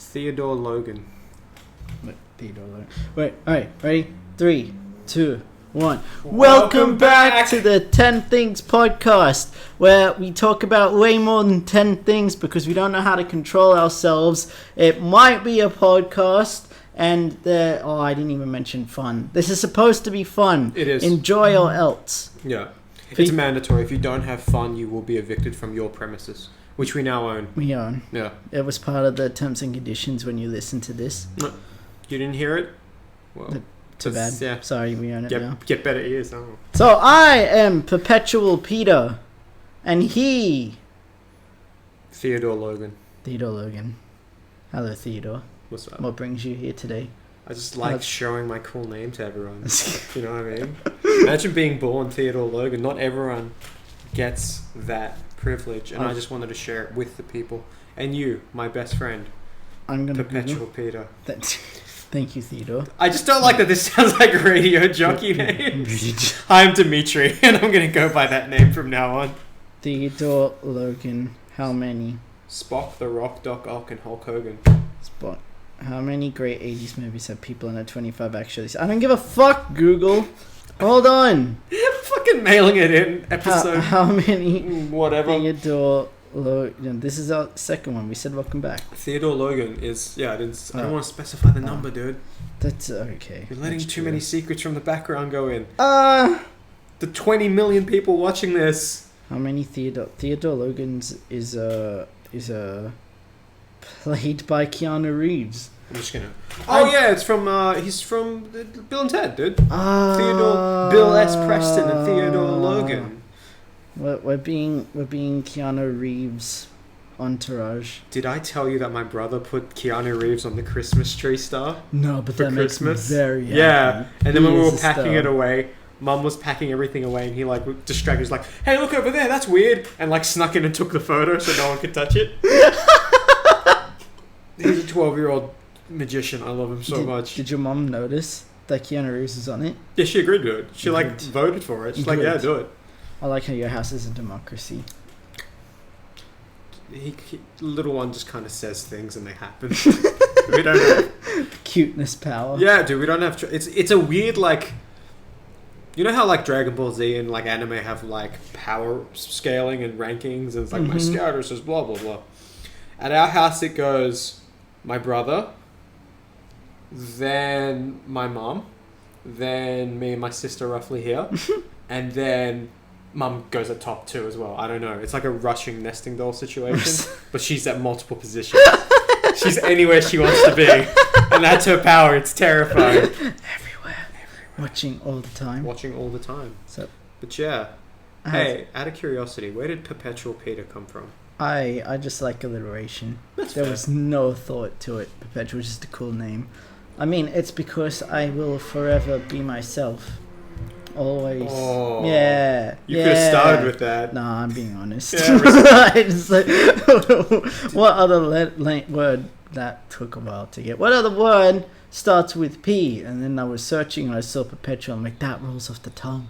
Theodore Logan. Theodore Logan. Wait, alright, ready? 3, 2, 1. Welcome back to the 10 Things podcast, where we talk about way more than 10 things because we don't know how to control ourselves. It might be a podcast, and I didn't even mention fun. This is supposed to be fun. It is. Enjoy or else. Yeah. It's mandatory. If you don't have fun, you will be evicted from your premises, which we now own. We own. Yeah. It was part of the terms and conditions when you listen to this. You didn't hear it? Well, too bad. Yeah. Sorry, we own it now. Get better ears. Oh. So I am Perpetual Peter, and he... Theodore Logan. Theodore Logan. Hello, Theodore. What's up? What brings you here today? I just like showing my cool name to everyone. You know what I mean? Imagine being born Theodore Logan. Not everyone gets that privilege, and I just wanted to share it with the people. And you, my best friend, I'm gonna Perpetual Peter. Thank you, Theodore. I just don't like that this sounds like a radio jockey name. I'm Dimitri, and I'm going to go by that name from now on. Theodore Logan. How many? Spock, The Rock, Doc Ock, and Hulk Hogan. Spock. How many great 80s movies have people under 25 actually seen? I don't give a fuck, Google. Hold on. Fucking mailing it in episode. How many? Whatever. Theodore Logan. This is our second one. We said welcome back. Theodore Logan is... Yeah, I don't want to specify the number, dude. That's okay. You're letting too many secrets from the background go in. The 20 million people watching this. How many Theodore Logans is played by Keanu Reeves? I'm just gonna... Oh yeah, it's from... he's from Bill and Ted, dude. Theodore... Bill S. Preston and Theodore Logan. We're being Keanu Reeves entourage. Did I tell you that my brother put Keanu Reeves on the Christmas tree star? No, but for that Christmas? makes me very happy. Yeah, and then when we were packing star. it away, Mum was packing everything away, and he like distracted. He was like, "Hey, look over there, that's weird," and like snuck in and took the photo so no one could touch it. He's a 12-year-old magician. I love him so much. Did your mum notice that Keanu Reeves is on it? Yeah, she agreed to it. She like voted for it. She's like, "Yeah, do it." I like how your house is a democracy. Little one just kind of says things and they happen. We don't have cuteness power. Yeah, dude, we don't have. It's a weird like. You know how like Dragon Ball Z and like anime have like power scaling and rankings, and it's like my scouter says blah blah blah. At our house, it goes my brother, then my mum, then me and my sister roughly here, and then Mum goes at top 2 as well. I don't know. It's like a rushing nesting doll situation, but she's at multiple positions. She's anywhere she wants to be, and that's her power. It's terrifying. Everywhere. Watching all the time. So, but yeah. Hey, out of curiosity, where did Perpetual Peter come from? I just like alliteration. There fair. was no thought to it. Perpetual was just a cool name. I mean, it's because I will forever be myself. Always. Oh, yeah. You could have started with that. Nah, I'm being honest. Yeah, I just like, what other word that took a while to get? What other word starts with P? And then I was searching and I saw Perpetual. I'm like, that rolls off the tongue.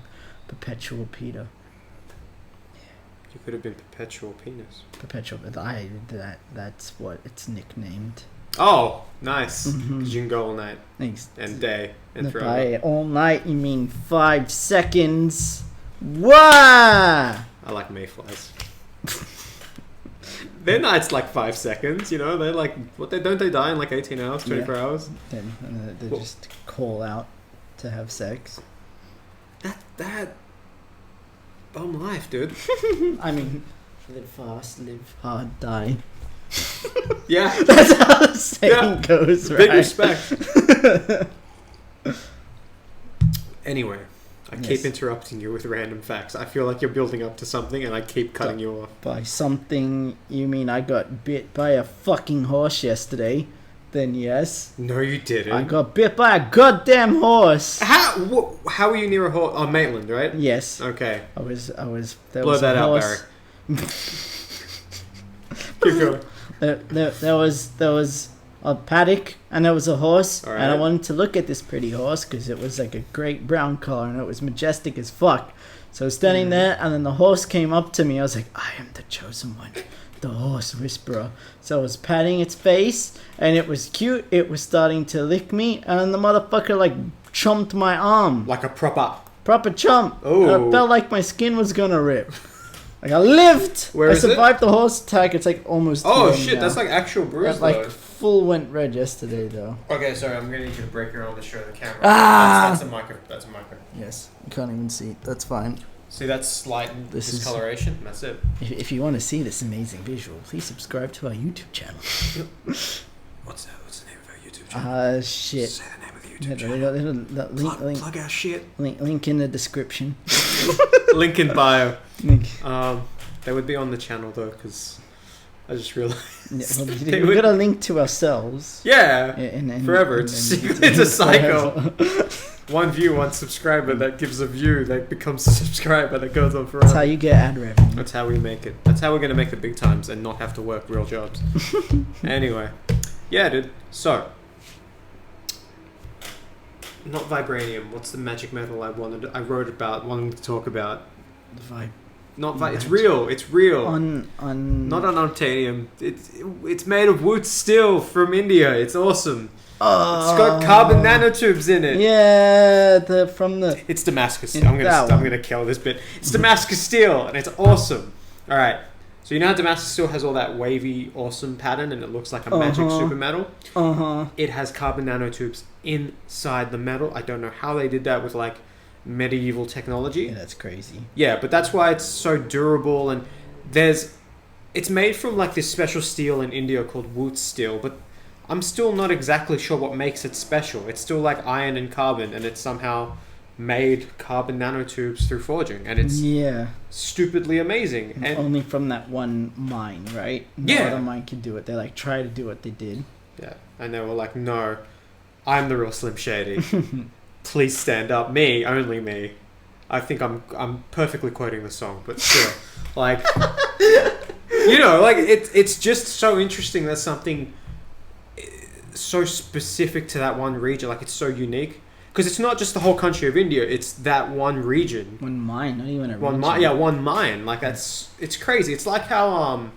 Perpetual Peter. You could have been Perpetual Penis. Perpetual, but that's what it's nicknamed. Oh, nice. Because you can go all night. Thanks. And day. And By forever. all night, you mean 5 seconds. Wah! I like mayflies. Their night's like 5 seconds, you know? They're like, don't they die in like 18 hours, 24 hours? Then they just call out to have sex. That bum life, dude. I mean, live fast, live hard, die. Yeah. That's how the saying goes, right? Big respect. Anyway, I keep interrupting you with random facts. I feel like you're building up to something and I keep cutting you off. By something, you mean I got bit by a fucking horse yesterday? Then yes. No, you didn't. I got bit by a goddamn horse. How were you near a horse? Oh, Maitland, right? Yes. Okay. I was. There Blow was that a out, horse. Barry. Keep going. There was a paddock and there was a horse, All right. and I wanted to look at this pretty horse because it was like a great brown color and it was majestic as fuck. So I was standing there, and then the horse came up to me. I was like, I am the chosen one. The horse whisperer. So I was patting its face, and it was cute. It was starting to lick me, and the motherfucker like chomped my arm. Like a proper Chomp. Oh. I felt like my skin was gonna rip. Like I lived. Where I is it? survived the horse attack. It's like almost. Oh 2 shit, now. that's like actual bruise That, like though. full went red yesterday though. Okay, sorry, I'm gonna need you to break your arm to show the camera. Ah! That's a micro. That's a micro. Yes, you can't even see it. That's fine. See that slight This is- discoloration? That's it. If you want to see this amazing visual, please subscribe to our YouTube channel. What's the name of our YouTube channel? Shit. Say the name of the Yeah, YouTube channel. link, Plug our shit. link in the description. Link in bio. Link. They would be on the channel though, because I just realized. Yeah, well, they we would- got a link to ourselves. Yeah. In Forever. It's a cycle. One view, one subscriber that gives a view that becomes a subscriber that goes on forever. That's how you get ad revenue. That's how we make it. That's how we're gonna make the big times and not have to work real jobs. Anyway, yeah, dude. So, not vibranium. What's the magic metal I wrote about, wanting to talk about? Vibe. Not it's Magic. real. It's real. On Not on titanium. It's made of wood steel from India. It's awesome. It's got carbon nanotubes in it. Yeah, from the It's Damascus. Yeah, I'm that gonna one. kill this bit. It's Damascus steel, and it's awesome. All right. So you know how Damascus steel has all that wavy, awesome pattern, and it looks like a magic super metal. It has carbon nanotubes inside the metal. I don't know how they did that with like medieval technology. Yeah, that's crazy. Yeah, but that's why it's so durable, and it's made from like this special steel in India called wood steel, but I'm still not exactly sure what makes it special. It's still like iron and carbon, and it's somehow made carbon nanotubes through forging, and it's stupidly amazing. And only from that one mine, right? No Yeah. other mine could do it. They like try to do what they did. yeah, and they were like, "No, I'm the real Slim Shady. Please stand up, me, only me." I think I'm perfectly quoting the song, but still, like, you know, like it's just so interesting that something so specific to that one region, like it's so unique, because it's not just the whole country of India; it's that one region. One mine, not even a One region. mine, yeah, one mine. Like it's crazy. It's like how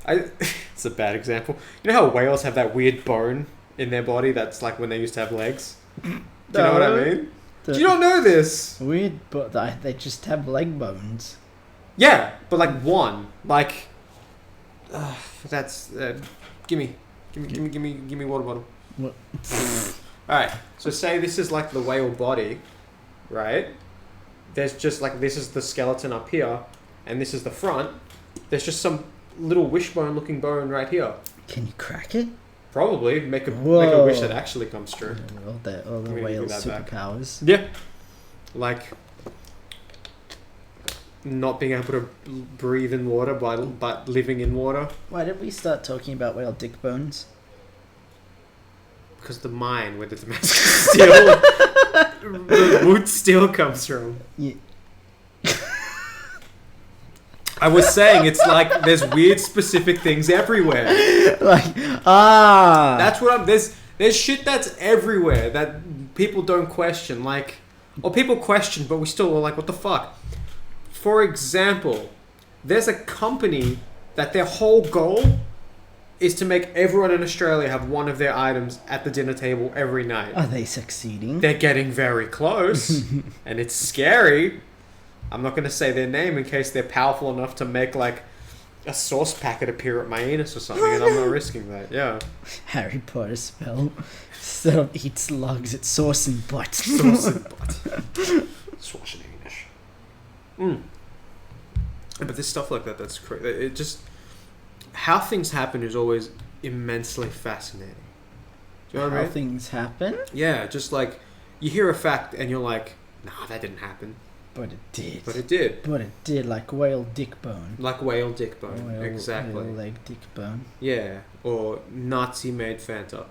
it's a bad example. You know how whales have that weird bone in their body that's like when they used to have legs. Do you know what I mean? Do you not know this? Weird, but they just have leg bones. Yeah, but like one, like that's give me water bottle. What? All right. So say this is like the whale body, right? There's just like this is the skeleton up here, and this is the front. There's just some little wishbone-looking bone right here. Can you crack it? Probably make a Whoa. wish that actually comes true. All the I'm gonna give whale you that back. superpowers. Yeah. Like not being able to breathe in water but living in water, Why did we start talking about whale dick bones? because the mine where the Damascus steel, the wood steel comes from. Yeah. I was saying it's like there's weird specific things everywhere. That's what there's shit that's everywhere that people don't question, like, or people question but we still are like, what the fuck? For example, there's a company that their whole goal is to make everyone in Australia have one of their items at the dinner table every night. Are they succeeding? They're getting very close, and it's scary. I'm not going to say their name in case they're powerful enough to make like a sauce packet appear at my anus or something, and I'm not risking that. Yeah. Harry Potter spell. Instead of eat slugs, it's sauce and butt. Sauce and butt. Swash and English. But there's stuff like that that's crazy. It just... How things happen is always immensely fascinating. Do you know what I How mean? things happen? Yeah, just like... You hear a fact and you're like, nah, that didn't happen. But it did. But it did. But it did, like whale dick bone. Like whale dick bone. Whale, Exactly. Whale leg dick bone. Yeah. Or Nazi-made Fanta.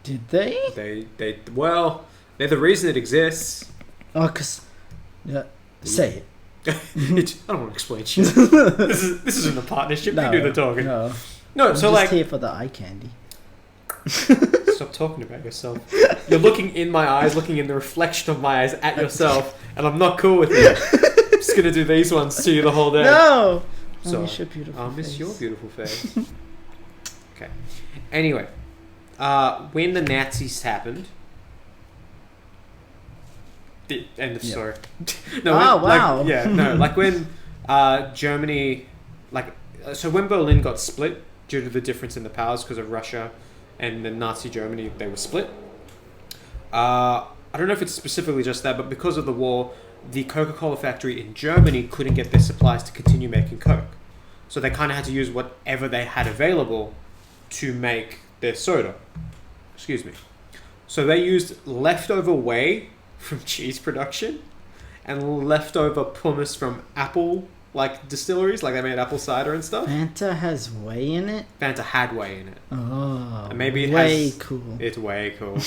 Did they? They... Well, they're the reason it exists. Oh, because... Yeah, say it. I don't want to explain shit. This isn't a partnership. You do the talking. No, No, I'm so just like... here for the eye candy. Stop talking about yourself. You're looking in my eyes, looking in the reflection of my eyes at yourself, and I'm not cool with it. I'm just gonna do these ones to you the whole day. No! So I miss your beautiful I'll miss face. your beautiful face. Okay. Anyway, when the Nazis happened, the end of Yeah. story. Wow. Like when Germany, so when Berlin got split due to the difference in the powers because of Russia and the Nazi Germany, they were split. I don't know if it's specifically just that, but because of the war, the Coca-Cola factory in Germany couldn't get their supplies to continue making Coke. So they kind of had to use whatever they had available to make their soda. Excuse me. So they used leftover whey from cheese production and leftover pumice from apple distilleries, like they made apple cider and stuff. Fanta has whey in it? Fanta had whey in it. Oh, And maybe it way has- cool. It's way cool.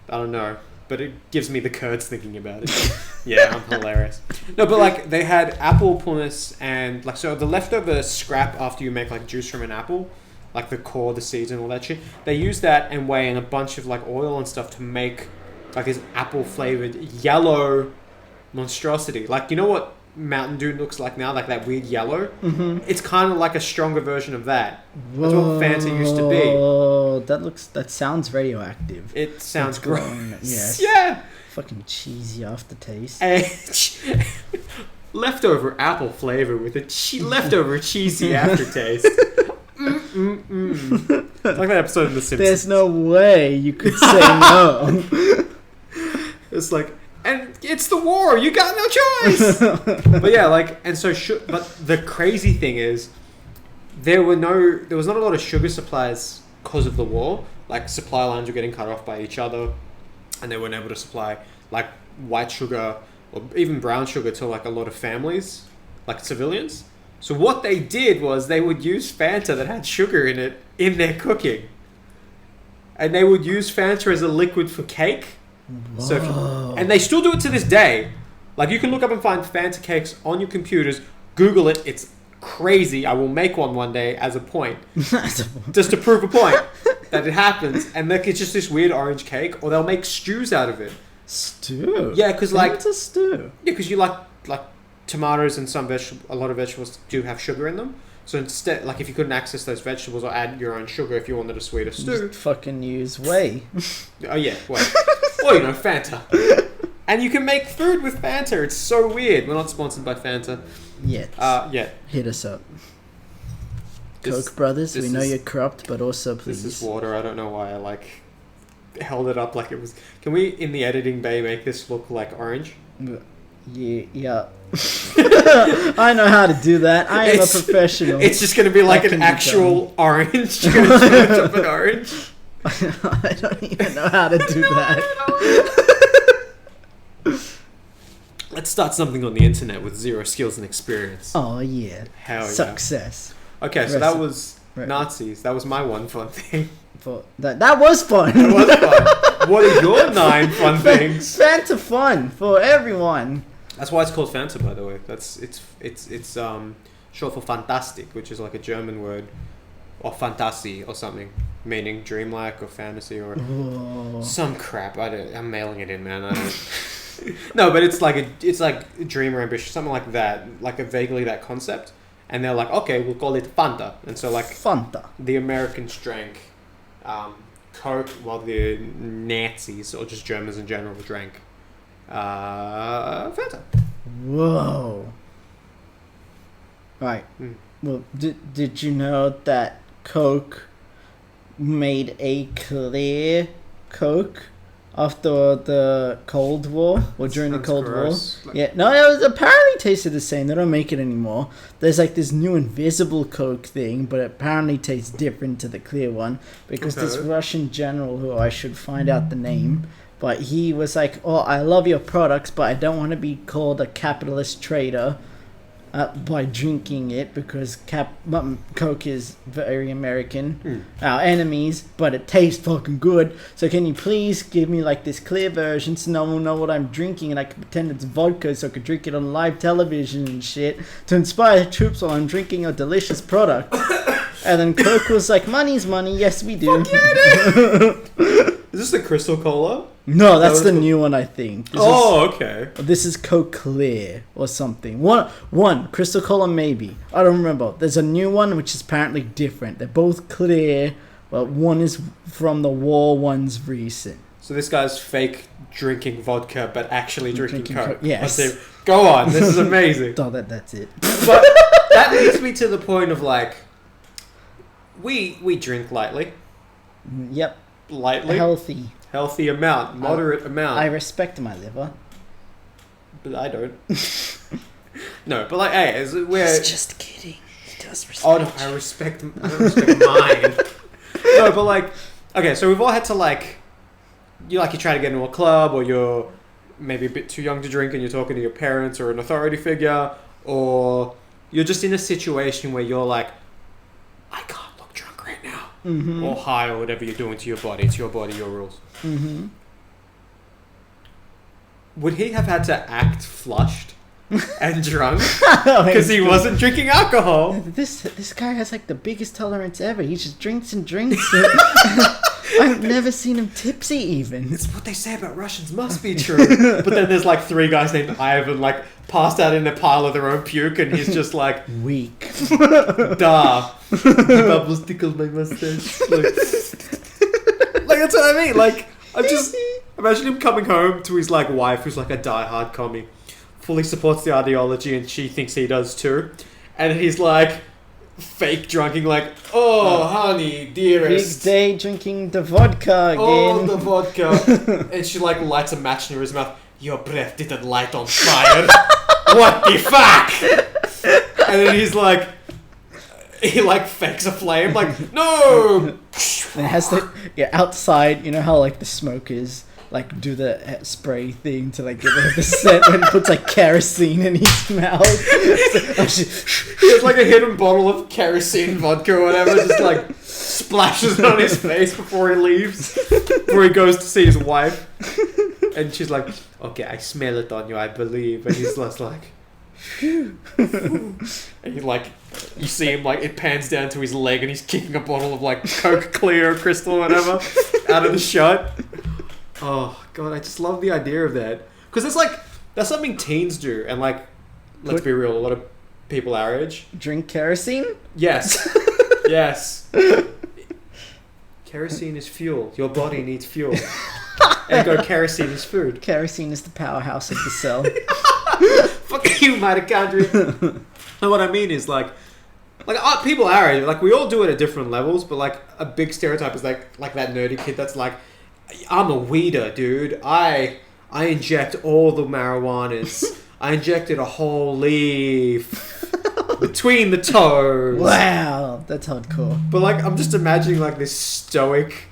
I don't know, but it gives me the curds thinking about it. Yeah, I'm hilarious. No, but they had apple pumice and so the leftover scrap after you make juice from an apple, the core, the seeds, and all that shit. They use that and whey and a bunch of oil and stuff to make this apple flavored yellow monstrosity. You know what Mountain Dew looks like now, that weird yellow. Mm-hmm. It's kind of like a stronger version of that. That's what Fanta used to be. Oh, that sounds radioactive. It sounds It's gross. glowing, yes. Yeah. Fucking cheesy aftertaste. And leftover apple flavor with a leftover cheesy aftertaste. It's like that episode of The Simpsons. There's no way you could say no. It's and it's the war. You got no choice. But yeah, but the crazy thing is, there was not a lot of sugar supplies because of the war. Supply lines were getting cut off by each other, and they weren't able to supply white sugar or even brown sugar to a lot of families, civilians. So what they did was they would use Fanta that had sugar in it in their cooking, and they would use Fanta as a liquid for cake. Whoa. And they still do it to this day. You can look up and find Fanta cakes on your computers. Google it. It's crazy. I will make one day as a point, just to prove a point that it happens. And it's just this weird orange cake, or they'll make stews out of it. Stew? Yeah, because What's a stew? Yeah, because you like tomatoes and a lot of vegetables do have sugar in them. So instead, if you couldn't access those vegetables or add your own sugar if you wanted a sweeter stew. Just fucking use whey. Oh yeah, wait. Well, Fanta. And you can make food with Fanta. It's so weird. We're not sponsored by Fanta. Yet. Yeah. Hit us up. This- Coke Brothers, we this is- you're corrupt, but also This is please. water. I don't know why I held it up like it was. Can we in the editing bay make this look like orange? Yeah. I know how to do that. I am a professional. It's just gonna be That can an be actual orange. You're gonna switch up an orange. I don't even know how to do that. Let's start something on the internet with zero skills and experience. Oh yeah. Hell yeah. Success. Okay, so that Recipe. was Nazis. That was my one fun thing. For that was fun. It was fun. What are your 9 fun things? Fanta fun for everyone. That's why it's called Fanta, by the way. It's short for fantastic, which is a German word, or Fantasie or something, meaning dreamlike or fantasy or Oh. some crap. I'm mailing it in, man. I don't. No, but it's like dream or ambition, something like that, vaguely that concept. And they're okay, we'll call it Fanta. And so Fanta. the Americans drank Coke, while the Nazis or just Germans in general drank Fanta. Whoa. Right. Mm. Well, did you know that Coke made a clear Coke after the Cold War or during the Sounds Cold gross. War? Yeah, no, it was apparently tasted the same. They don't make it anymore. There's this new invisible Coke thing, but it apparently tastes different to the clear one because this Okay. Russian general, who I should find out the name, but he was oh, I love your products, but I don't want to be called a capitalist trader by drinking it because Coke is very American. Our enemies, but it tastes fucking good. So can you please give me this clear version so no one will know what I'm drinking and I can pretend it's vodka so I could drink it on live television and shit to inspire troops while I'm drinking a delicious product. And then Coke was money's money, yes we do. Is this the Crystal Cola? No, that's That the was new one, I think. Okay. This is Coke Clear or something. One Crystal Cola, maybe. I don't remember. There's a new one which is apparently different. They're both clear, but one is from the war, one's recent. So this guy's fake drinking vodka, but actually drinking Coke. Yes. Let's see. Go on. This is amazing. Oh, that's it. But that leads me to the point of like, we drink lightly. Yep. Lightly. Healthy amount. Moderate amount. I respect my liver. But I don't. No, but like, hey, we're... He's just kidding. He does respect. Oh no, I don't respect mine. No, but like, okay, so we've all had to like, you try to get into a club, or you're maybe a bit too young to drink and you're talking to your parents or an authority figure, or you're just in a situation where you're like, I can't look drunk right now. Mm-hmm. Or high, or whatever you're doing to your body. It's your body, your rules. Mm-hmm. Would he have had to act flushed and drunk because he wasn't drinking alcohol? This guy has like the biggest tolerance ever. He just drinks and drinks. I've never seen him tipsy even. It's what they say about Russians must be true. But then there's like 3 guys named Ivan like passed out in a pile of their own puke, and he's just like weak. Duh. The bubbles tickled my mustache. Like that's what I mean. Like I'm just imagine him coming home to his like wife, who's like a diehard commie, fully supports the ideology, and she thinks he does too, and he's like fake drunking, like, oh honey dearest, big day drinking the vodka again. Oh, the vodka. And she like lights a match near his mouth. Your breath didn't light on fire. What the fuck? And then he's like, he like fakes a flame, like, no. And it has to outside. You know how like the smokers like do the spray thing to like get rid of the scent when he puts like kerosene in his mouth. He has like a hidden bottle of kerosene vodka or whatever, just like splashes it on his face before he leaves, before he goes to see his wife. And she's like, okay, I smell it on you, I believe. And he's just like, and he like, you see him like, it pans down to his leg and he's kicking a bottle of like Coke Clear or Crystal or whatever out of the shot. Oh god, I just love the idea of that, because it's like that's something teens do, and like, let's be real, a lot of people our age drink kerosene. Yes. Yes. Kerosene is fuel. Your body needs fuel. Ergo, kerosene is food. Kerosene is the powerhouse of the cell. Fuck you, mitochondria. And what I mean is like people our age, like we all do it at different levels, but like a big stereotype is like that nerdy kid that's like, I'm a weeder, dude. I inject all the marijuanas. I injected a whole leaf between the toes. Wow, that's hardcore. But like, I'm just imagining like this stoic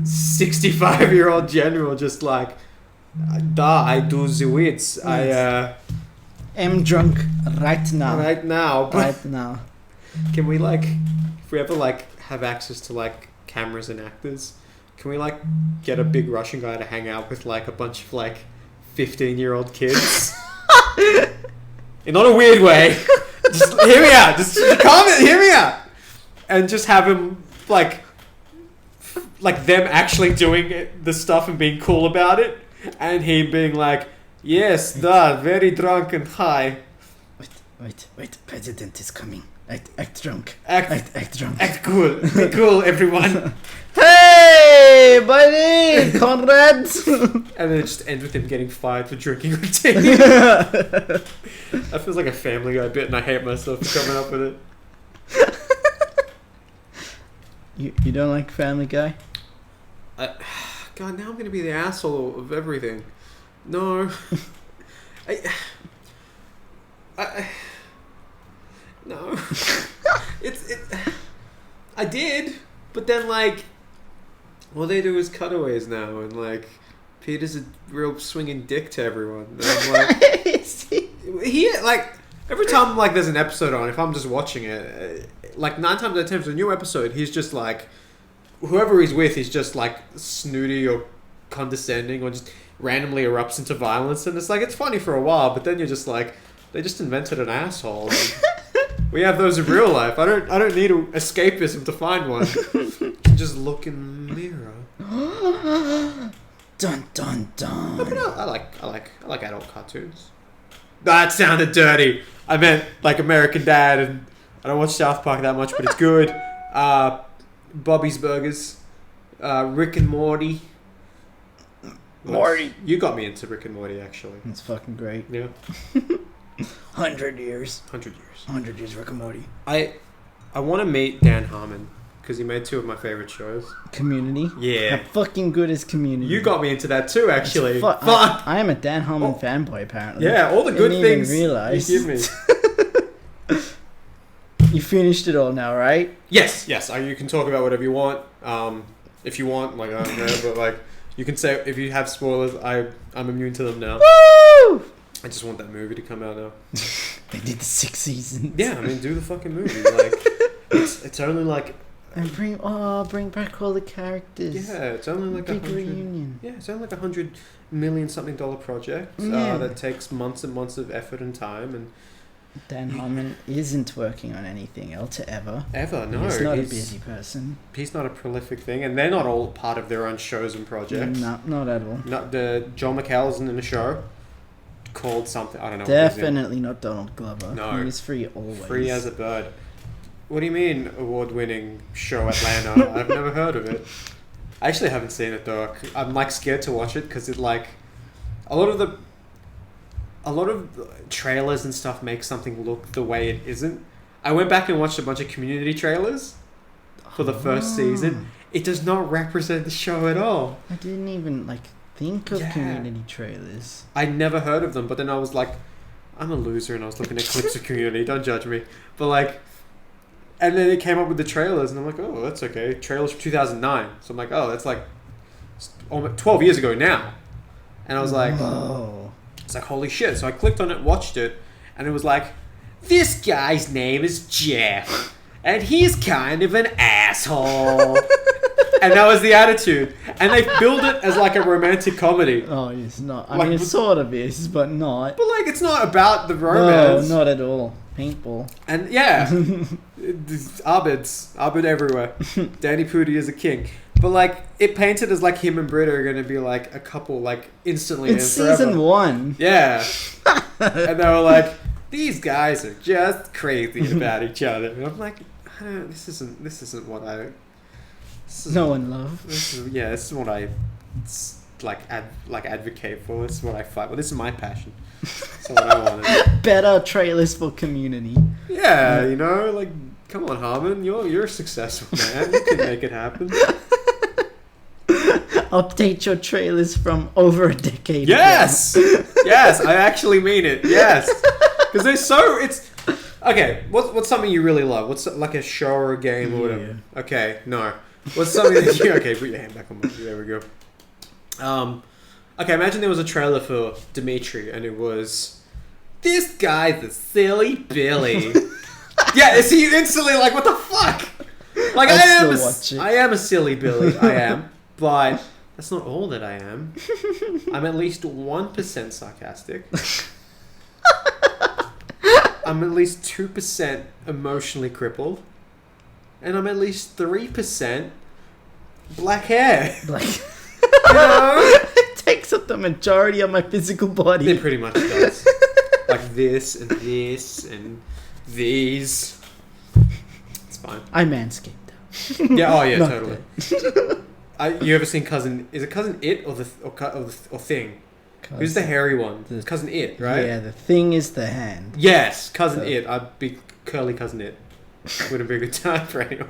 65-year-old general just like, I do the wits. I am drunk right now. Right now. Right now. Can we like, if we ever like have access to like cameras and actors, can we like get a big Russian guy to hang out with like a bunch of like 15-year-old kids? In not a weird way. Just hear me out. Just comment. Hear me out. And just have him like them actually doing the stuff and being cool about it, and he being like, yes, very drunk and high. Wait, president is coming. Act drunk. Act drunk. Act cool. Be cool, everyone. Hey, buddy, comrades. And then it just ends with him getting fired for drinking routine. That feels like a Family Guy bit, and I hate myself for coming up with it. You don't like Family Guy? God, now I'm gonna be the asshole of everything. No. No. I did, but then like, all they do is cutaways now, and like, Peter's a real swinging dick to everyone. And I'm like, he like every time like there's an episode on, if I'm just watching it, like 9 times out of 10 for a new episode, he's just like, whoever he's with is just like snooty or condescending or just randomly erupts into violence, and it's like, it's funny for a while, but then you're just like, they just invented an asshole. We have those in real life. I don't need escapism to find one. You can just look in the mirror. Dun dun No, but dun. I like adult cartoons. That sounded dirty. I meant like American Dad, and I don't watch South Park that much, but it's good. Bobby's Burgers, Rick and Morty. Morty. You got me into Rick and Morty, actually. It's fucking great. Yeah. 100 years. 100 years. 100 years Rick and Morty. I want to meet Dan Harmon because he made two of my favorite shows. Community. Yeah. How fucking good is Community? You got me into that too, actually. Fuck. Fuck. I am a Dan Harmon fanboy, apparently. Yeah, all the good Didn't things even realize. you give me. You finished it all now, right? Yes. You can talk about whatever you want. If you want, like I don't know, but like you can say if you have spoilers, I'm immune to them now. Woo! I just want that movie to come out now. They did the 6 seasons. Yeah, I mean, do the fucking movie. Like, it's only like. And bring back all the characters. Yeah, it's only like Big 100. reunion. Yeah, it's only like $100 million something project Yeah. that takes months and months of effort and time and. Dan Harmon isn't working on anything else ever. No, He's not a busy person. He's not a prolific thing, and they're not all part of their own shows and projects. No, not at all. Not the John McHale's in a show called something. I don't know. What it is. Definitely not Donald Glover. No. He's free always. Free as a bird. What do you mean award-winning show Atlanta? I've never heard of it. I actually haven't seen it though. I'm like scared to watch it because it like a lot of trailers and stuff make something look the way it isn't. I went back and watched a bunch of Community trailers for the first season. It does not represent the show at all. I didn't even think of Yeah. Community trailers. I never heard of them, but then I was like, I'm a loser, and I was looking at clips of Community. Don't judge me, but like, and then it came up with the trailers, and I'm like, oh, that's okay. Trailers from 2009, so I'm like, oh, that's like almost 12 years ago now, and I was like, Whoa. it's like holy shit. So I clicked on it, watched it, and it was like, this guy's name is Jeff, and he's kind of an asshole. And that was the attitude. And they billed it as like a romantic comedy. Oh, it's not. I Like, mean, it sort of is, but not. But like, it's not about the romance. No, not at all. Paintball. And yeah, Abed everywhere. Danny Pudi is a king. But like, it painted as like him and Britta are going to be like a couple like instantly. It's and forever. season 1. Yeah. And they were like, these guys are just crazy about each other. And I'm like, this isn't what I. No one love. This is what I advocate for. This is what I fight for. This is my passion. That's what I wanted. Better trailers for Community. Yeah, you know, like, come on, Harmon, you're a successful man. You can make it happen. Update your trailers from over a decade Yes, yes, I actually mean it. Yes, because they're so. It's okay. What's something you really love? What's like a show or a game or whatever? Okay, no. What's something that you... Okay, put your hand back on my... There we go. Okay, imagine there was a trailer for Dimitri, and it was... This guy's a silly Billy. Yeah, see, you instantly like, what the fuck? Like, I am a silly Billy, I am. But that's not all that I am. I'm at least 1% sarcastic. I'm at least 2% emotionally crippled. And I'm at least 3% black hair. Like, You know? it takes up the majority of my physical body. It pretty much does. Like this and these. It's fine. I manscaped. Yeah. Oh yeah. Not Totally. You ever seen Cousin? Is it Cousin It or Thing? Who's the hairy one? It's Cousin It, right? Yeah, the thing is the hand. Yes, Cousin It. I'd be curly Cousin It. Wouldn't be a good time for anyone.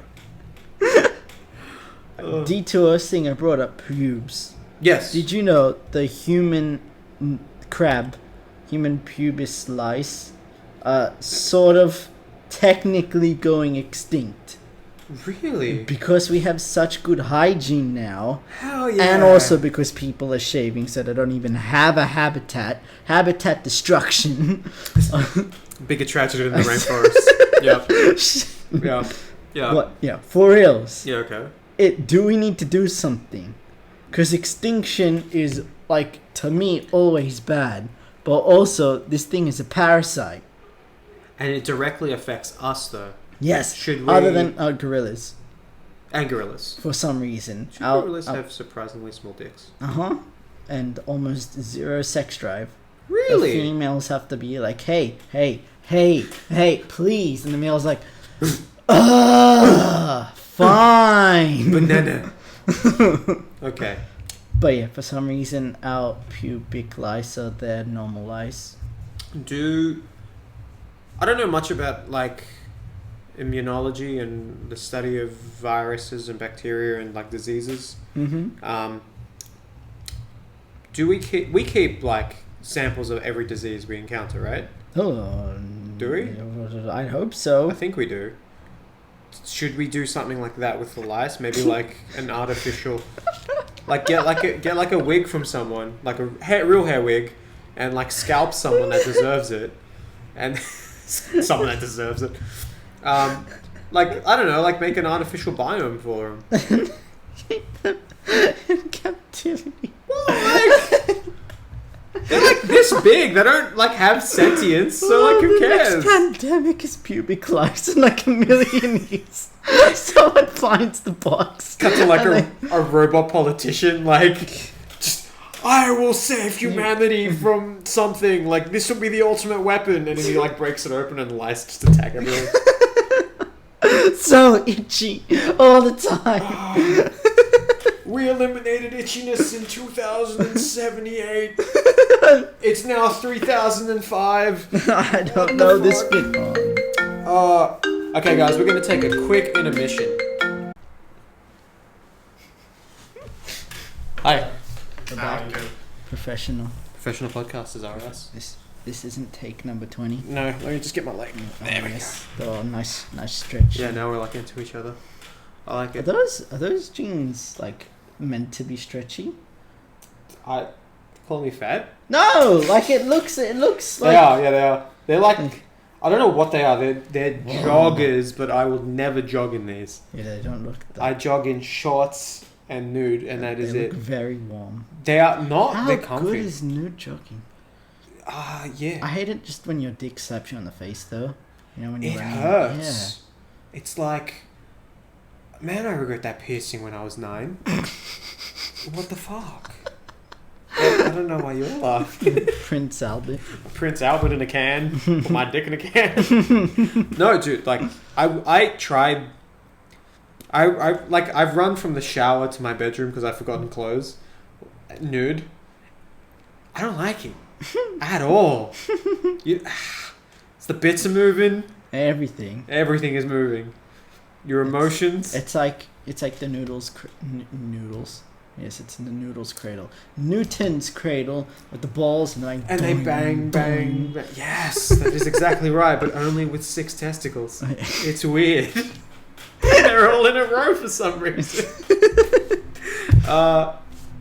Detour Singer brought up pubes. Yes. Did you know the human crab, human pubis slice, sort of technically going extinct? Really? Because we have such good hygiene now. Hell yeah. And also because people are shaving so they don't even have a habitat. Habitat destruction. Bigger tragedy in the rainforest. Yep. Yeah. Yeah. What? Yeah, for reals. Yeah, okay. Do we need to do something? Because extinction is, like, to me, always bad. But also, this thing is a parasite. And it directly affects us, though. Yes. Should we... Other than gorillas. And gorillas. For some reason. Should gorillas have surprisingly small dicks? Uh-huh. and almost zero sex drive. Really? The females have to be like, hey, please. And the male's like, fine. Banana. Okay. But yeah, for some reason, our pubic lice are their normal lice. I don't know much about like immunology and the study of viruses and bacteria and like diseases. Mm-hmm. Do we keep like samples of every disease we encounter, right? Oh, do we? I hope so. I think we do. Should we do something like that with the lice? Maybe like an artificial, like get like a wig from someone, like a real hair wig, and like scalp someone that deserves it, and someone that deserves it. Like I don't know, like make an artificial biome for them. In captivity. Well, like, they're like this big. They don't like have sentience, so like who cares? The next pandemic is pubic lice in like a million years. Someone finds the box. Cut to like a robot politician, like just I will save humanity from something. Like this will be the ultimate weapon, and then he like breaks it open and lice just attack everyone. So itchy all the time. We eliminated itchiness in 2078. It's now 3005. I don't know this bit. Okay, guys, we're gonna take a quick intermission. Hi. We're back. Professional. Professional podcasters are us. This isn't take number 20. No, let me just get my leg. There we go. Oh, nice stretch. Yeah, now we're like into each other. I like it. Are those jeans like meant to be stretchy? Call me fat? No, like it looks like They are, yeah, they are. They're like I don't know what they are. They're joggers, but I will never jog in these. Yeah, they don't look I jog in shorts and nude, and that is They it. look very warm. They are not. How They're comfy. good is nude jogging? Yeah. I hate it just when your dick slaps you on the face, though. You know when It you're running. hurts. It's like, man, I regret that piercing when I was 9. What the fuck? I don't know why you're laughing. Yeah. Prince Albert. Prince Albert in a can. Put my dick in a can. No, dude. Like, I tried. I've run from the shower to my bedroom because I've forgotten clothes, nude. I don't like it at all. It's the bits are moving. Everything. Everything is moving. Your emotions. It's like the noodles. Noodles. Yes, it's in the noodles cradle. Newton's cradle with the balls and they bang, bang, bang. Yes, that is exactly right, but only with 6 testicles. It's weird. They're all in a row for some reason.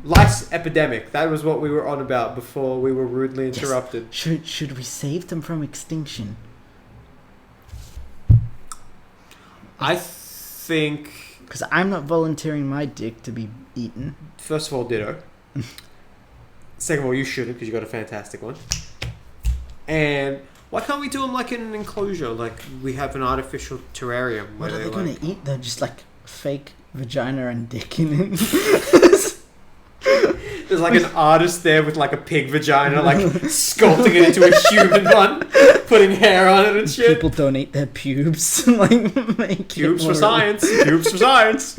Lice epidemic. That was what we were on about before we were rudely interrupted. Yes. Should we save them from extinction? I think... Because I'm not volunteering my dick to be eaten. First of all, ditto. Second of all, you shouldn't because you got a fantastic one. And why can't we do them like in an enclosure? Like we have an artificial terrarium. What are they going to eat though? Just like fake vagina and dick in it? There's like an artist there with like a pig vagina, like sculpting it into a human one, putting hair on it and shit. People donate their pubes. Like, make pubes for science. Pubes for science.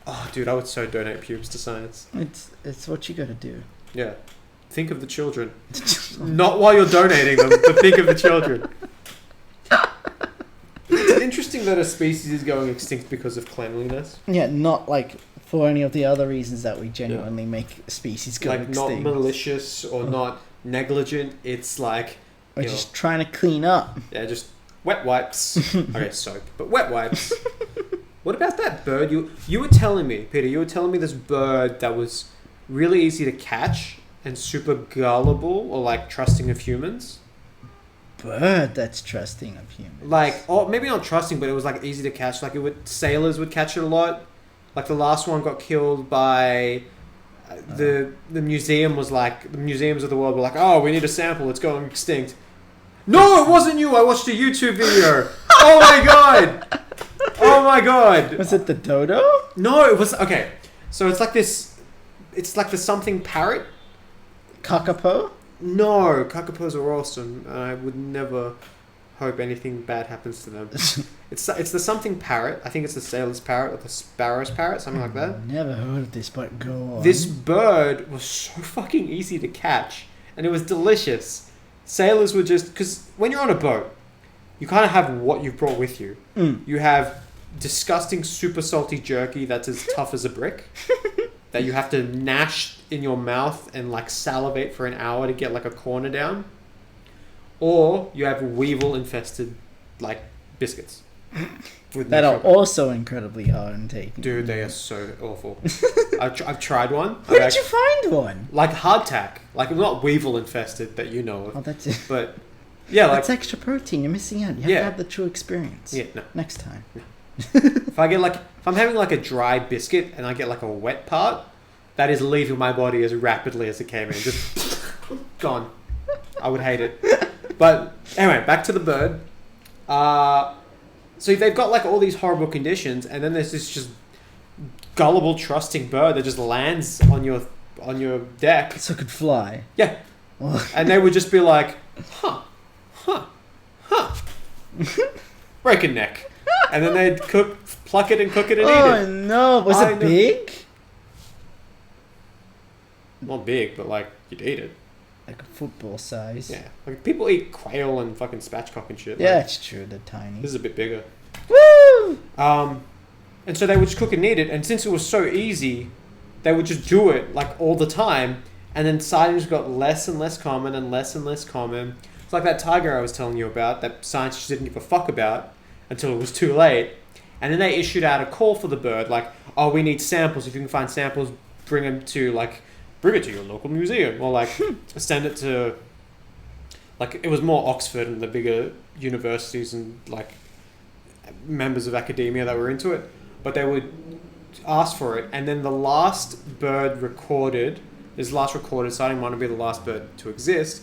Oh, dude, I would so donate pubes to science. It's what you gotta do. Yeah. Think of the children. Not while you're donating them, but think of the children. It's interesting that a species is going extinct because of cleanliness. Yeah, not like for any of the other reasons that we genuinely make species go like extinct. Not malicious or not negligent. It's like we're just trying to clean up. Yeah, just wet wipes. Okay, soap, but wet wipes. What about that bird? You were telling me, Peter. You were telling me this bird that was really easy to catch and super gullible or like trusting of humans. Bird that's trusting of humans. Like, or maybe not trusting, but it was like easy to catch. Like sailors would catch it a lot. Like the last one got killed by the museum was like the museums of the world were like, oh, we need a sample. It's going extinct. No, it wasn't you. I watched a YouTube video. Oh my god. Oh my god. Was it the dodo? No, it was okay. So it's like this. It's like the something parrot. Kakapo? No, kakapos are awesome. I would never hope anything bad happens to them. It's the something parrot. I think it's the sailor's parrot or the sparrow's parrot, something like that. Never heard of this, but go on. This bird was so fucking easy to catch, and it was delicious. Sailors were just... Because when you're on a boat, you kind of have what you've brought with you. You have disgusting, super salty jerky that's as tough as a brick that you have to gnash in your mouth and like salivate for an hour to get like a corner down. Or you have weevil infested like biscuits that are also incredibly hard and taken. Dude, they are so awful. I've tried one. Where did you find one? Like hardtack, like not weevil infested that you know of. Oh, that's it. But yeah, like that's extra protein. You're missing out. You have to have the true experience. Yeah, no. Next time. No. If I'm having like a dry biscuit and I get like a wet part, that is leaving my body as rapidly as it came in, just gone. I would hate it. But anyway, back to the bird. So they've got like all these horrible conditions, and then there's this just gullible, trusting bird that just lands on your deck. So it could fly. Yeah. And they would just be like, break a neck. And then they'd pluck it and cook it and eat it. Oh no, was it big? Not big, but like, you'd eat it. Like a football size. Yeah. Like, people eat quail and fucking spatchcock and shit. Yeah, like, it's true, they're tiny. This is a bit bigger. Woo! And so they would just cook and eat it, and since it was so easy, they would just do it, like, all the time, and then sightings got less and less common and less common. It's like that tiger I was telling you about, that scientists didn't give a fuck about until it was too late. And then they issued out a call for the bird, like, oh, we need samples. If you can find samples, bring it to your local museum, or like send it to, like, it was more Oxford and the bigger universities and like members of academia that were into it, but they would ask for it. And then the last recorded sighting might not be the last bird to exist.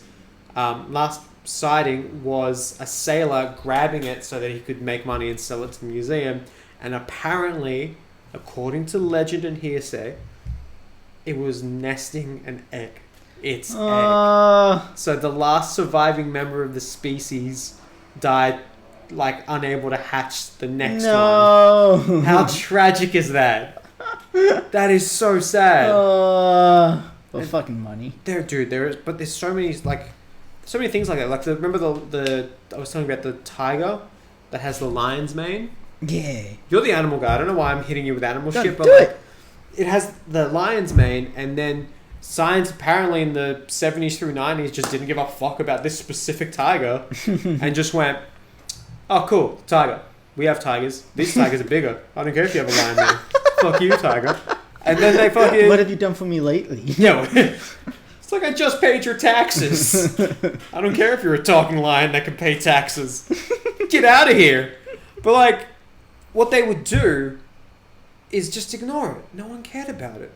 Last sighting was a sailor grabbing it so that he could make money and sell it to the museum, and apparently, according to legend and hearsay, it was nesting an egg. Egg. So the last surviving member of the species died, like, unable to hatch the next one. How tragic is that? That is so sad. For fucking money. There's so many things like that. Like, remember the I was telling you about the tiger that has the lion's mane? Yeah. You're the animal guy. I don't know why I'm hitting you with animal shit, but do like, it. It has the lion's mane, and then science apparently in the 70s through 90s just didn't give a fuck about this specific tiger and just went, oh, cool, tiger. We have tigers. These tigers are bigger. I don't care if you have a lion mane. Fuck you, tiger. And then they fucking... What have you done for me lately? No. It's like, I just paid your taxes. I don't care if you're a talking lion that can pay taxes. Get out of here. But like, what they would do is just ignore it. No one cared about it.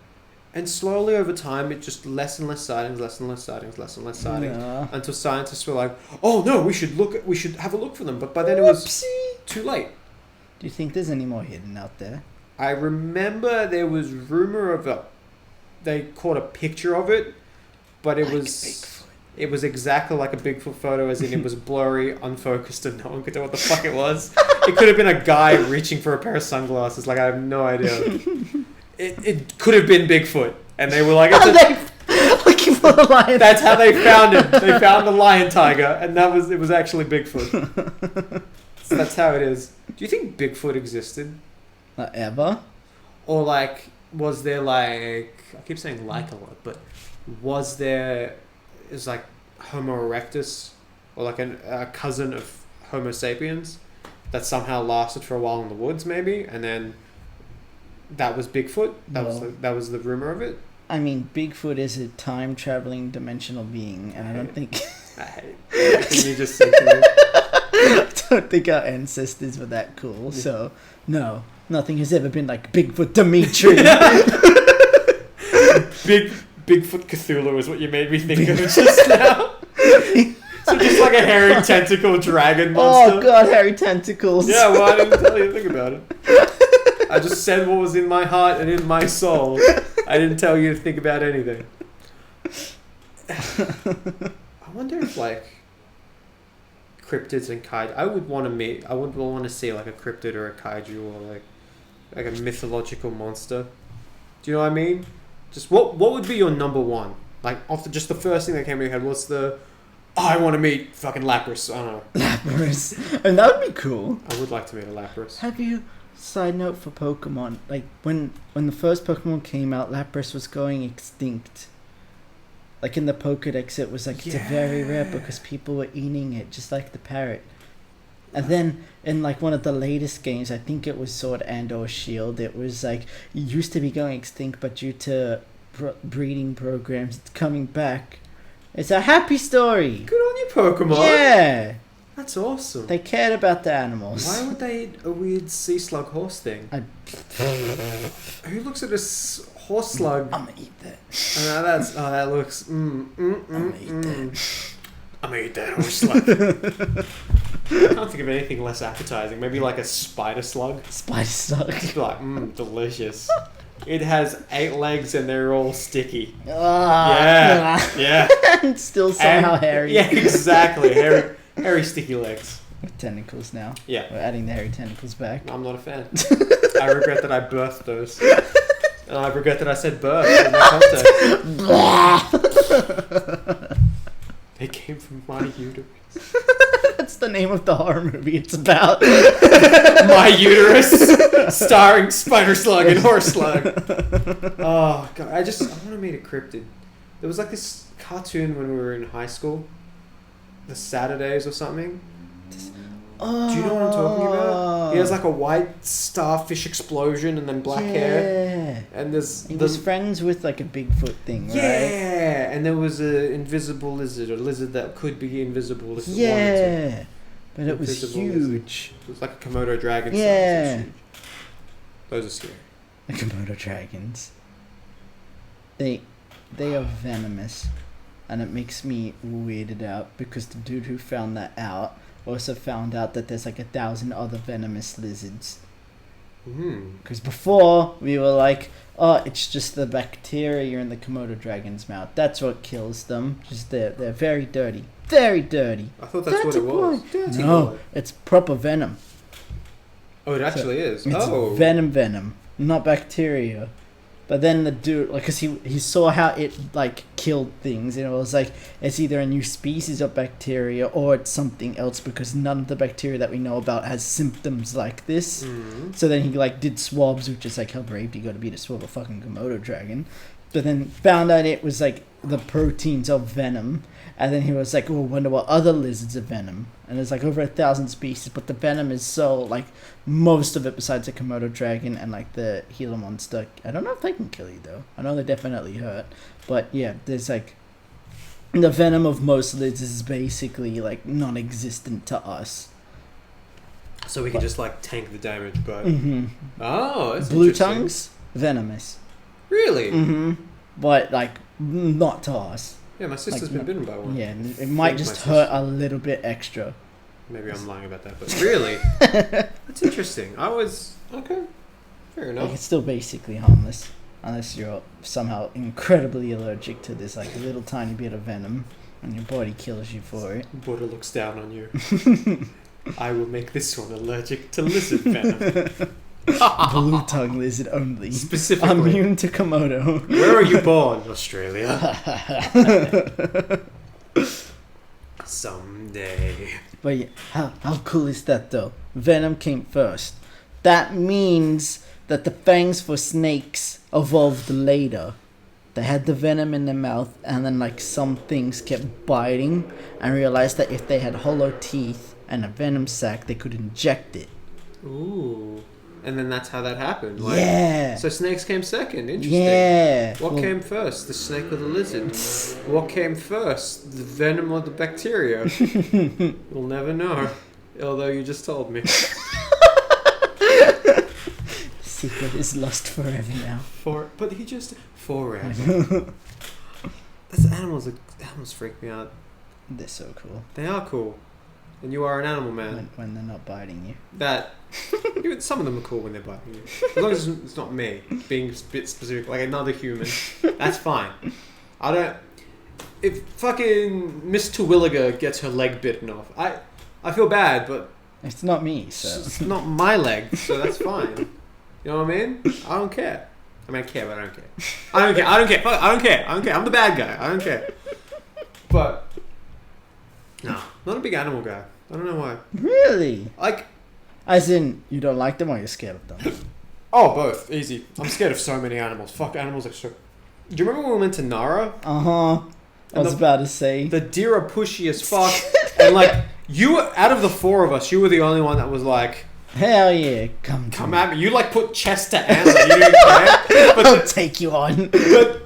And slowly over time, it just less and less sightings, Yeah. until scientists were like, oh no, we should have a look for them. But by then it was too late. Do you think there's any more hidden out there? I remember there was rumor of they caught a picture of it, but it was Bigfoot. It was exactly like a Bigfoot photo, as in it was blurry, unfocused, and no one could tell what the fuck it was. It could have been a guy reaching for a pair of sunglasses. Like, I have no idea. It could have been Bigfoot, and they were like, looking for the lion. That's how they found him. They found the lion tiger, and it was actually Bigfoot. So that's how it is. Do you think Bigfoot existed? Not ever. Or like, was there like, I keep saying like a lot, but was there, is like Homo erectus, or like a cousin of Homo sapiens that somehow lasted for a while in the woods, maybe, and then that was Bigfoot? That was the rumor of it? I mean, Bigfoot is a time-traveling dimensional being, and I don't think... I hate everything you just said to me. I don't think our ancestors were that cool, so no. Nothing has ever been like Bigfoot Dimitri. Bigfoot Cthulhu is what you made me think of just now. So just like a hairy tentacle dragon monster. Oh god, hairy tentacles. Yeah, well, I didn't tell you to think about it. I just said what was in my heart and in my soul. I didn't tell you to think about anything. I wonder if like cryptids and kaiju. I would want to meet. I would want to see like a cryptid or a kaiju or like a mythological monster. Do you know what I mean? Just what would be your number one? Like off just the first thing that came to your head. What's the? Oh, I want to meet fucking Lapras. I don't know. Lapras, and that would be cool. I would like to meet a Lapras. Have you? Side note for Pokemon, like when the first Pokemon came out, Lapras was going extinct. Like in the Pokedex, it was like it's a very rare because people were eating it, just like the parrot. And then in like one of the latest games, I think it was Sword and/or Shield, it was like it used to be going extinct, but due to breeding programs, it's coming back. It's a happy story. Good on you, Pokemon. Yeah. That's awesome. They cared about the animals. Why would they eat a weird sea slug horse thing? Who looks at a horse slug? I'm gonna eat that. That looks. I'm gonna eat that. I'm gonna eat that horse slug. I can't think of anything less appetizing. Maybe like a spider slug. Spider slug. Just be like, delicious. It has 8 legs and they're all sticky. Yeah. And still somehow hairy. Yeah, exactly. Hairy sticky legs. With tentacles now. Yeah. We're adding the hairy tentacles back. I'm not a fan. I regret that I birthed those. And I regret that I said birth in that context. They came from my uterus. That's the name of the horror movie it's about. My Uterus, starring Spider Slug and Horse Slug. Oh god, I want to meet a cryptid. There was like this cartoon when we were in high school, the Saturdays or something. Do you know what I'm talking about? He has like a white starfish explosion and then black hair. And he was friends with like a Bigfoot thing, right? Yeah, and there was an invisible lizard, a lizard that could be invisible if it wanted to. But it was huge. It was like a Komodo dragon size. Yeah. Huge. Those are scary. The Komodo dragons. They are venomous. And it makes me weirded out because the dude who found that out also found out that there's like 1,000 other venomous lizards. Because before we were like, oh, it's just the bacteria in the Komodo dragon's mouth. That's what kills them. Just they're very dirty. Very dirty. I thought that's what it was. No, it's proper venom. Oh, it actually is. It's venom, not bacteria. But then the dude, like, cause he saw how it like killed things, and it was like it's either a new species of bacteria or it's something else because none of the bacteria that we know about has symptoms like this. So then he like did swabs, which is like how brave you got to be to swab a fucking Komodo dragon. But then found out it was like the proteins of venom, and then he was like, "Oh, I wonder what other lizards are venom." And there's like over 1,000 species, but the venom is so like most of it besides the Komodo dragon and like the Gila monster. I don't know if they can kill you though. I know they definitely hurt, but yeah, there's like the venom of most lizards is basically like non-existent to us. So we can just like tank the damage, but oh, that's blue tongues venomous. Really? But like not to us. Yeah, my sister's been bitten by one. Yeah, it might just hurt a little bit extra. Maybe I'm lying about that, but really? That's interesting. Okay, fair enough. Like, it's still basically harmless, unless you're somehow incredibly allergic to this like little tiny bit of venom, and your body kills you for it. Buddha looks down on you. I will make this one allergic to lizard venom. Blue tongue lizard only. Specifically. Immune to Komodo. Where are you born? Australia. Someday. But yeah, how cool is that though? Venom came first. That means that the fangs for snakes evolved later. They had the venom in their mouth, and then like some things kept biting and realized that if they had hollow teeth and a venom sac, they could inject it. Ooh. And then that's how that happened. Like, yeah. So snakes came second. Interesting. Yeah. What came first? The snake or the lizard? What came first? The venom or the bacteria? We'll never know. Although you just told me. Secret is lost forever now. But he just forever. Animals freak me out. They're so cool. They are cool. And you are an animal man. When they're not biting you. Some of them are cool when they're biting you. As long as it's not me being a bit specific, like another human. That's fine. if fucking Miss Terwilliger gets her leg bitten off, I feel bad, but It's not me, so. it's not my leg, so that's fine. You know what I mean? I don't care. I mean, I care, but I don't care. I don't care. I don't care. Fuck, I don't care. I don't care. I'm the bad guy. I don't care. But no, not a big animal guy. I don't know why. Really? Like, As in, you don't like them or you're scared of them? oh, both easy. I'm scared of so many animals. Fuck, animals are so. Do you remember when we went to Nara? I was about to say. The deer are pushy as fuck, and like you, out of the four of us, you were the only one that was like, Hell yeah, come "Come at me!" You like put chest to antler. You didn't care. But I'll take you on. But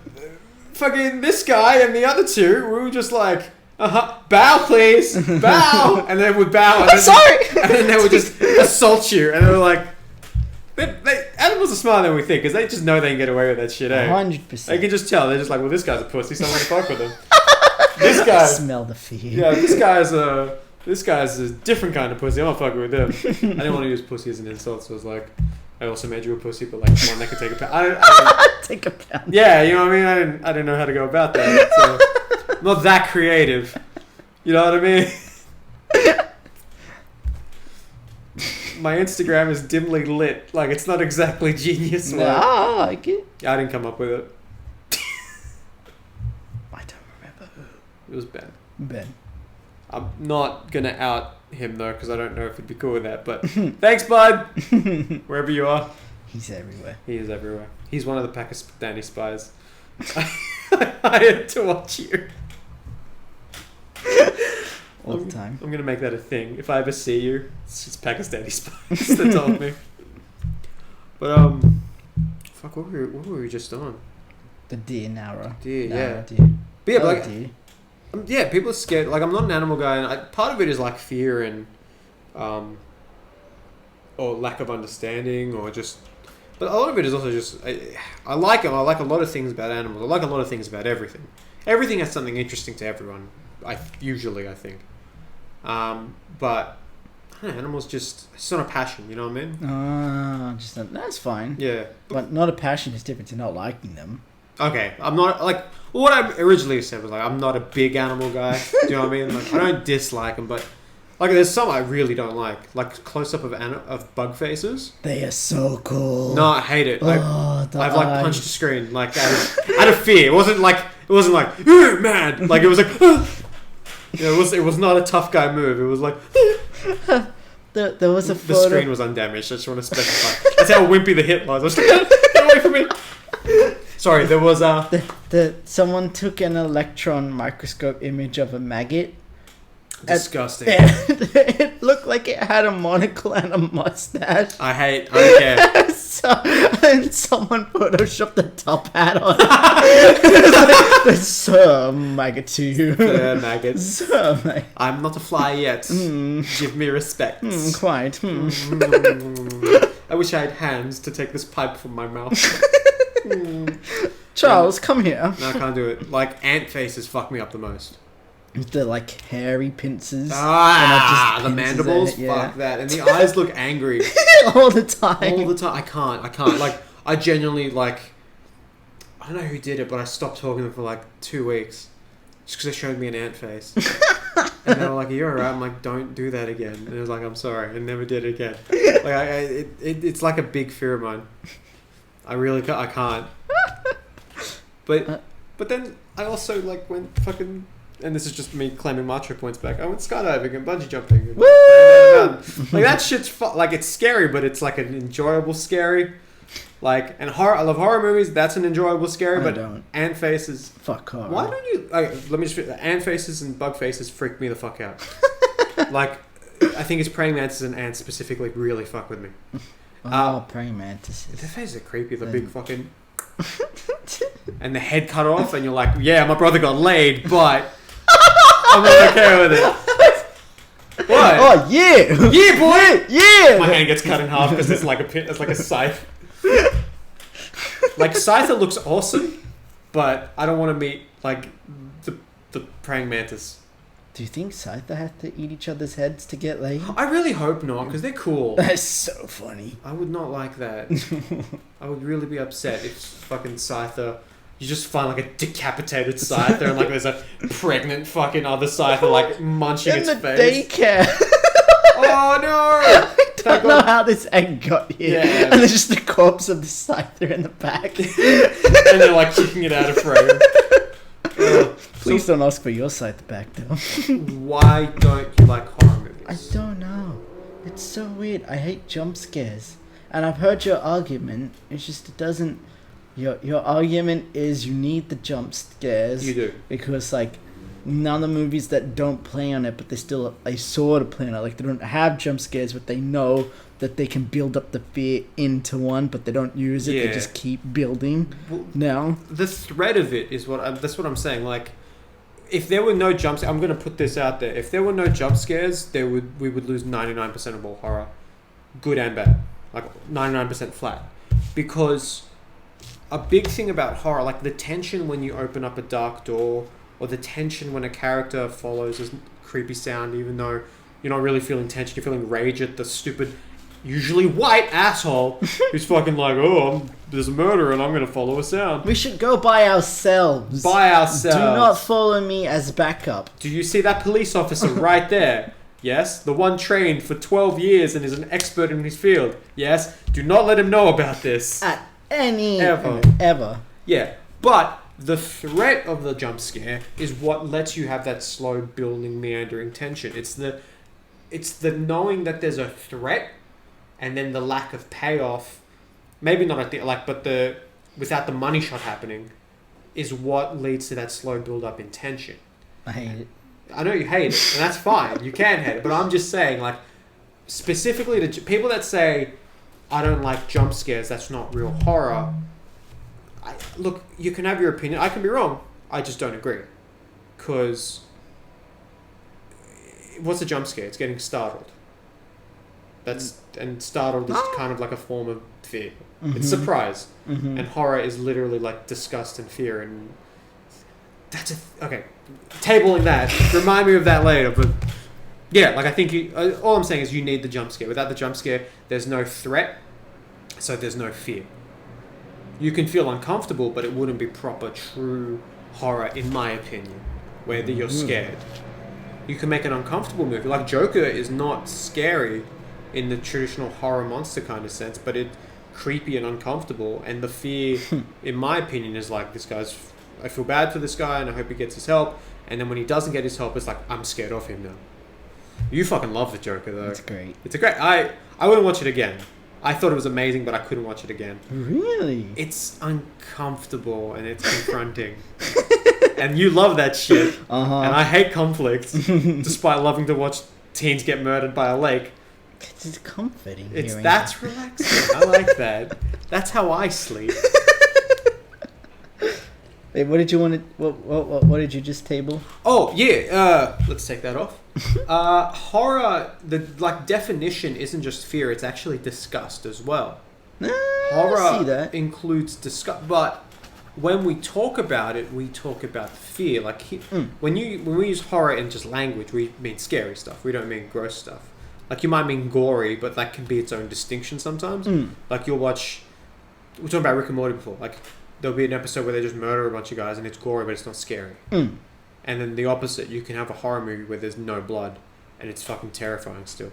fucking this guy and the other two, we were just like, bow please, bow, and then would bow, and then, Sorry! and then they would just assault you, and they were like, animals are smarter than we think, because they just know they can get away with that shit, eh? 100%. They can just tell, they're just like, well, this guy's a pussy, so I'm gonna fuck with him. This guy, Smell the fear. yeah, this guy's a different kind of pussy, I'm not fucking with him. I didn't want to use pussy as an insult, so I was like, I also made you a pussy, but like one that could take a pound. Take a pound. Yeah, you know what I mean? I didn't know how to go about that. So I'm not that creative. You know what I mean? My Instagram is dimly lit. Like, it's not exactly genius work. I like it. I didn't come up with it. I don't remember who. It was Ben. Ben. I'm not going to out him, though, because I don't know if he'd be cool with that. But thanks, bud. Wherever you are. He's everywhere. He is everywhere. He's one of the Pakistani spies. I had to watch you. All the time. I'm gonna make that a thing. If I ever see you, it's just Pakistani spies that told me. But fuck, what were we just on? The deer Nara. Deer, Nara yeah. Deer. But yeah, Oh, but like, deer. yeah, people are scared. Like, I'm not an animal guy, and part of it is like fear and, or lack of understanding, or just. But a lot of it is also just I like them. I like a lot of things about animals. I like a lot of things about everything. Everything has something interesting to everyone. I think. But I don't know, animals just it's not a passion. You know what I mean? That's fine. Yeah. But not a passion is different to not liking them. Okay, I'm not like what I originally said was like I'm not a big animal guy. Do you know what I mean? Like I don't dislike them, but like there's some I really don't like close up of bug faces. They are so cool. No, I hate it. Oh, the I've like eyes. punched the screen like out of fear. It wasn't like man. Like it was like it was not a tough guy move. It was like There was a the photo. screen was undamaged. I just want to specify. That's how wimpy the hit was. I was like, get away from me. Sorry, there was Someone took an electron microscope image of a maggot. disgusting. It looked like it had a monocle and a mustache. I don't care. And someone photoshopped the top hat on it. There's so maggot to you. Maggots. So maggot. I'm not a fly yet. Give me respect. Quite. I wish I had hands to take this pipe from my mouth. Charles, come here. No, I can't do it. Like, ant faces fuck me up the most. The like hairy pincers. Ah, And the it just pinces mandibles? it, yeah. Fuck that. And the eyes look angry. All the time. All the time. I can't. Like, I genuinely, like... I don't know who did it, but I stopped talking to them for, like, 2 weeks. Just because they showed me an ant face. And they were like, are you alright? I'm like, don't do that again. And it was like, I'm sorry. I never did it again. Like, it's like a big fear of mine. I can't. But then I also, like, went fucking... And this is just me claiming macho points back. I went skydiving and bungee jumping. And like that shit's like it's scary, but it's like an enjoyable scary. Like and horror. I love horror movies. That's an enjoyable scary. But ant faces. Fuck off. Why don't you? Okay, let me just. Ant faces and bug faces freak me the fuck out. Like I think it's praying mantises and ants specifically really fuck with me. Praying mantises. Their faces are creepy. The big fucking. And the head cut off, and you're like, yeah, my brother got laid, but. I'm not okay with it. What? Oh yeah, Yeah, boy. yeah. My hand gets cut in half because it's like a pit. It's like a scythe. Like Scyther looks awesome, but I don't want to meet like the praying mantis. Do you think Scyther have to eat each other's heads to get laid? I really hope not, because they're cool. That's so funny. I would not like that. I would really be upset if fucking Scyther you just find like a decapitated scyther and like there's a pregnant fucking other scyther like munching In its the face. daycare. Oh no! I don't know how this egg got here. Yeah. And there's just the corpse of the scyther in the back. And they're like kicking it out of frame. Please don't ask for your scyther back though. Why don't you like horror movies? I don't know. It's so weird. I hate jump scares. And I've heard your argument. It's just it doesn't. Your argument is you need the jump scares. You do. Because like none of the movies that don't play on it, but they sort of play on it. Like they don't have jump scares, but they know that they can build up the fear into one, but they don't use it. Yeah. They just keep building. Well, No. the thread of it is that's what I'm saying. Like, if there were no jump scares, I'm gonna put this out there. If there were no jump scares, we would lose 99% of all horror, good and bad, like 99% flat, because a big thing about horror, like the tension when you open up a dark door, or the tension when a character follows a creepy sound, even though you're not really feeling tension, you're feeling rage at the stupid, usually white asshole who's fucking like, there's a murder and I'm gonna follow a sound. We should go by ourselves. By ourselves. Do not follow me as backup. Do you see that police officer right there? Yes. The one trained for 12 years and is an expert in his field. Yes. Do not let him know about this. At any Ever. Yeah. But the threat of the jump scare is what lets you have that slow building, meandering tension. It's the knowing that there's a threat, and then the lack of payoff. Maybe not at the but without the money shot happening, is what leads to that slow build up in tension. I hate it. I know you hate it, and that's fine. You can hate it, but I'm just saying, like, specifically to people that say, I don't like jump scares, that's not real horror. Look, you can have your opinion. I can be wrong. I just don't agree. Because what's a jump scare? It's getting startled. And startled is kind of like a form of fear. Mm-hmm. It's surprise. Mm-hmm. And horror is literally like disgust and fear. And that's okay. Tabling that. Remind me of that later. But yeah, like I think all I'm saying is you need the jump scare. Without the jump scare, there's no threat. So there's no fear. You can feel uncomfortable, but it wouldn't be proper, true horror, in my opinion, where you're scared. You can make an uncomfortable movie. Like Joker is not scary in the traditional horror monster kind of sense, but it's creepy and uncomfortable. And the fear, in my opinion, is like, I feel bad for this guy and I hope he gets his help. And then when he doesn't get his help, it's like, I'm scared of him now. You fucking love the Joker, though. It's great. It's a great... I wouldn't watch it again. I thought it was amazing, but I couldn't watch it again. Really? It's uncomfortable and it's confronting. And you love that shit. Uh-huh. And I hate conflict, despite loving to watch teens get murdered by a lake. It's comforting. That's relaxing. I like that. That's how I sleep. Wait, what did you want to... What did you just table? Oh, yeah. Let's take that off. Horror, the definition isn't just fear, it's actually disgust as well. Horror I see that. includes disgust, but when we talk about it, we talk about fear. Like when we use horror in just language, we mean scary stuff. We don't mean gross stuff. Like you might mean gory, but that can be its own distinction sometimes. Like we're talking about Rick and Morty before. Like there'll be an episode where they just murder a bunch of guys and it's gory, but it's not scary. And then the opposite, you can have a horror movie where there's no blood and it's fucking terrifying still.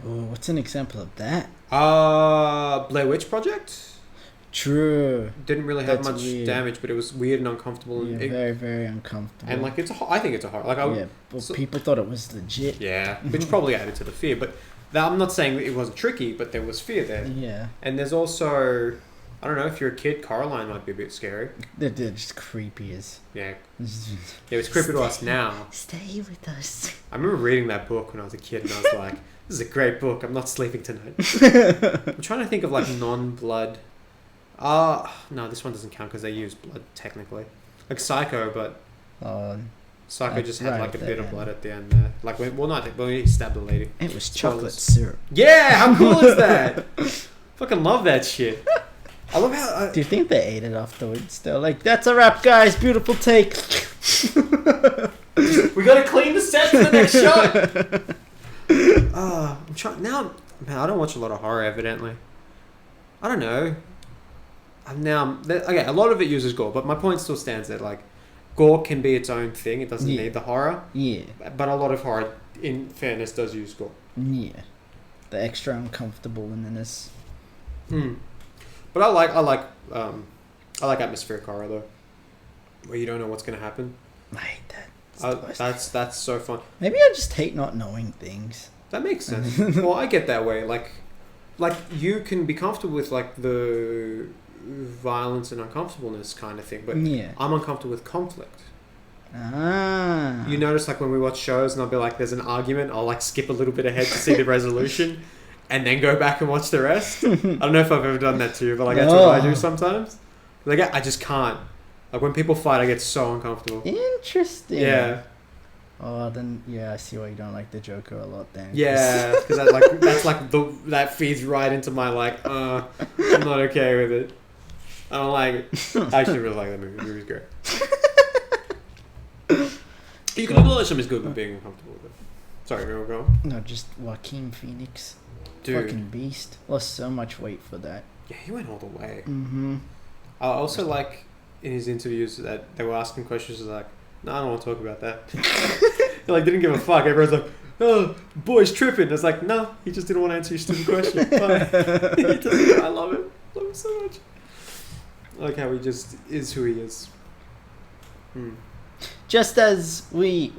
Oh, what's an example of that? Blair Witch Project? True. Didn't really have That's much weird. damage, but it was weird and uncomfortable. Yeah, very, very uncomfortable. And like I think it's a horror. Like but people thought it was legit. yeah, which probably added to the fear. But I'm not saying it wasn't tricky, but there was fear there. Yeah. And there's also, I don't know, if you're a kid, Coraline might be a bit scary. They're just creepy as... Yeah. Yeah, it's creepy to us now. Stay with us. I remember reading that book when I was a kid and I was like, this is a great book. I'm not sleeping tonight. I'm trying to think of like non-blood. No, this one doesn't count because they use blood technically. Like Psycho, but Psycho just had like a bit of blood at the end there. Like, when he stabbed a lady. It was Spoilers. chocolate syrup. Yeah, how cool is that? Fucking love that shit. I love how... Do you think they ate it afterwards? They're like, that's a wrap, guys. Beautiful take. We gotta clean the set for the next shot. I'm trying now. Man, I don't watch a lot of horror. Evidently, I don't know. Okay, a lot of it uses gore, but my point still stands there. Like, gore can be its own thing. It doesn't need the horror. Yeah. But a lot of horror, in fairness, does use gore. Yeah. The extra uncomfortableness. But I like atmospheric horror though, where you don't know what's gonna happen. I hate that. That's so fun. Maybe I just hate not knowing things. That makes sense. Well, I get that way. Like you can be comfortable with like the violence and uncomfortableness kind of thing, but I'm uncomfortable with conflict. You notice like when we watch shows and I'll be like, there's an argument, I'll like skip a little bit ahead to see the resolution and then go back and watch the rest. I don't know if I've ever done that to you, but like that's what I do sometimes. Like I just can't. Like when people fight, I get so uncomfortable. Interesting. Yeah. Oh, then I see why you don't like the Joker a lot then. Yeah, because that feeds right into my like, I'm not okay with it. I don't like it. I actually really like that movie. The movie's great. You can acknowledge something's good with being uncomfortable with it. Sorry, go on. No, just Joaquin Phoenix. Dude. Fucking beast. Lost so much weight for that. Yeah, he went all the way. Mm-hmm. I also like in his interviews that they were asking questions like, no, I don't want to talk about that. He like didn't give a fuck. Everyone's like, oh, boy's tripping. It's like, no, he just didn't want to answer your stupid question. I love it. I love him so much. I like how he just is who he is. Just as we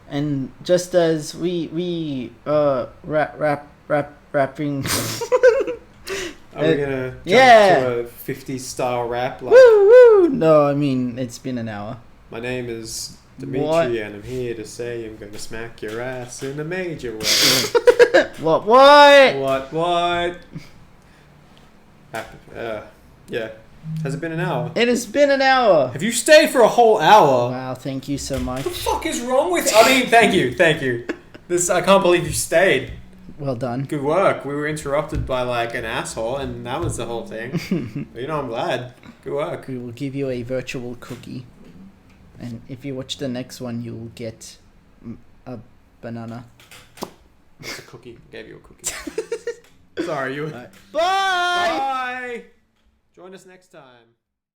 and just as we rapping. Are we gonna jump to a 50s style rap? Like, woo! No, I mean it's been an hour. My name is Dimitri, and I'm here to say I'm gonna smack your ass in a major way. What? Yeah. Has it been an hour? It has been an hour. Have you stayed for a whole hour? Wow, thank you so much. What the fuck is wrong with you? I mean, thank you. I can't believe you stayed. Well done. Good work. We were interrupted by like an asshole, and that was the whole thing. But, I'm glad. Good work. We will give you a virtual cookie, and if you watch the next one, you will get a banana. It's a cookie. I gave you a cookie. Sorry, you. Right. Bye. Join us next time.